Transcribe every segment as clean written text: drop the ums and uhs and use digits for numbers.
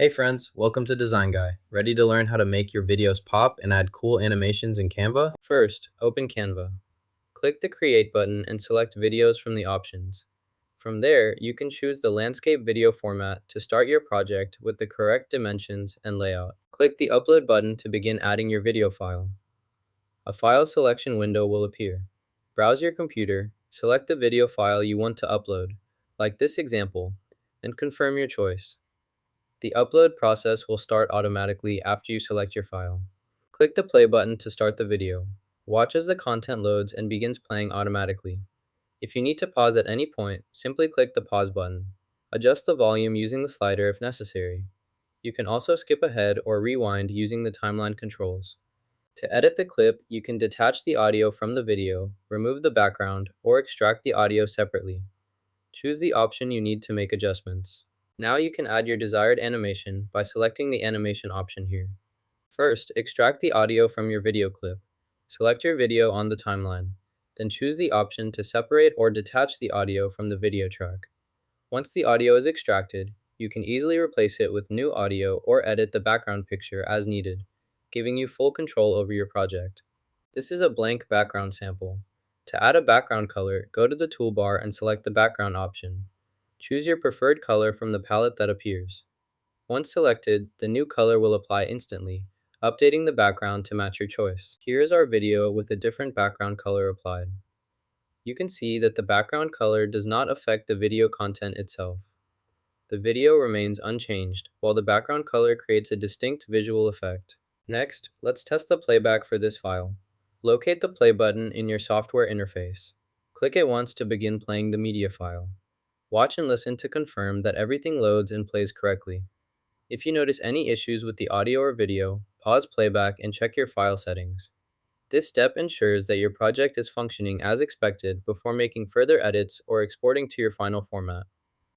Hey friends, welcome to Design Guy. Ready to learn how to make your videos pop and add cool animations in Canva? First, open Canva. Click the Create button and select Videos from the options. From there, you can choose the landscape video format to start your project with the correct dimensions and layout. Click the Upload button to begin adding your video file. A file selection window will appear. Browse your computer, select the video file you want to upload, like this example, and confirm your choice. The upload process will start automatically after you select your file. Click the play button to start the video. Watch as the content loads and begins playing automatically. If you need to pause at any point, simply click the pause button. Adjust the volume using the slider if necessary. You can also skip ahead or rewind using the timeline controls. To edit the clip, you can detach the audio from the video, remove the background, or extract the audio separately. Choose the option you need to make adjustments. Now you can add your desired animation by selecting the animation option here. First, extract the audio from your video clip. Select your video on the timeline. Then choose the option to separate or detach the audio from the video track. Once the audio is extracted, you can easily replace it with new audio or edit the background picture as needed, giving you full control over your project. This is a blank background sample. To add a background color, go to the toolbar and select the background option. Choose your preferred color from the palette that appears. Once selected, the new color will apply instantly, updating the background to match your choice. Here is our video with a different background color applied. You can see that the background color does not affect the video content itself. The video remains unchanged, while the background color creates a distinct visual effect. Next, let's test the playback for this file. Locate the play button in your software interface. Click it once to begin playing the media file. Watch and listen to confirm that everything loads and plays correctly. If you notice any issues with the audio or video, pause playback and check your file settings. This step ensures that your project is functioning as expected before making further edits or exporting to your final format.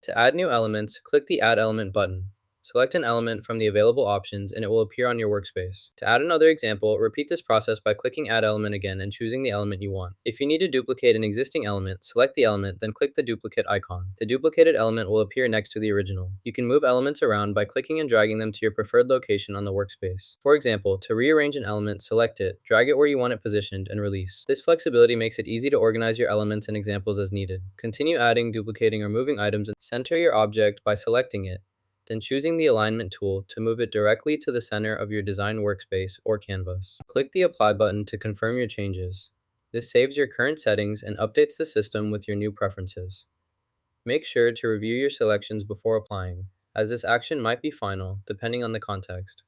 To add new elements, click the Add Element button. Select an element from the available options and it will appear on your workspace. To add another example, repeat this process by clicking Add Element again and choosing the element you want. If you need to duplicate an existing element, select the element, then click the duplicate icon. The duplicated element will appear next to the original. You can move elements around by clicking and dragging them to your preferred location on the workspace. For example, to rearrange an element, select it, drag it where you want it positioned, and release. This flexibility makes it easy to organize your elements and examples as needed. Continue adding, duplicating, or moving items and center your object by selecting it, then choosing the alignment tool to move it directly to the center of your design workspace or canvas. Click the Apply button to confirm your changes. This saves your current settings and updates the system with your new preferences. Make sure to review your selections before applying, as this action might be final depending on the context.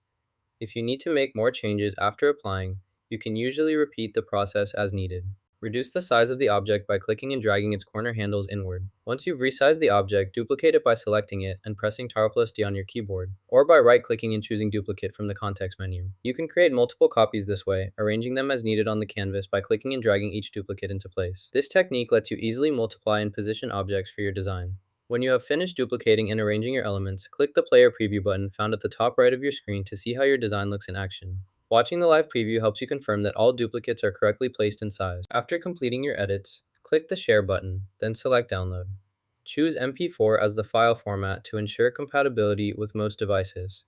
If you need to make more changes after applying, you can usually repeat the process as needed. Reduce the size of the object by clicking and dragging its corner handles inward. Once you've resized the object, duplicate it by selecting it and pressing Ctrl+D on your keyboard, or by right-clicking and choosing Duplicate from the context menu. You can create multiple copies this way, arranging them as needed on the canvas by clicking and dragging each duplicate into place. This technique lets you easily multiply and position objects for your design. When you have finished duplicating and arranging your elements, click the Player Preview button found at the top right of your screen to see how your design looks in action. Watching the live preview helps you confirm that all duplicates are correctly placed and sized. After completing your edits, click the Share button, then select Download. Choose MP4 as the file format to ensure compatibility with most devices.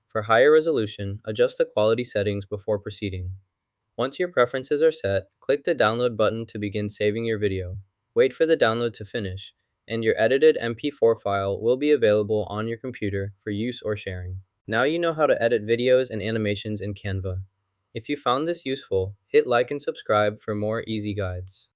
For higher resolution, adjust the quality settings before proceeding. Once your preferences are set, click the Download button to begin saving your video. Wait for the download to finish, and your edited MP4 file will be available on your computer for use or sharing. Now you know how to edit videos and animations in Canva. If you found this useful, hit like and subscribe for more easy guides.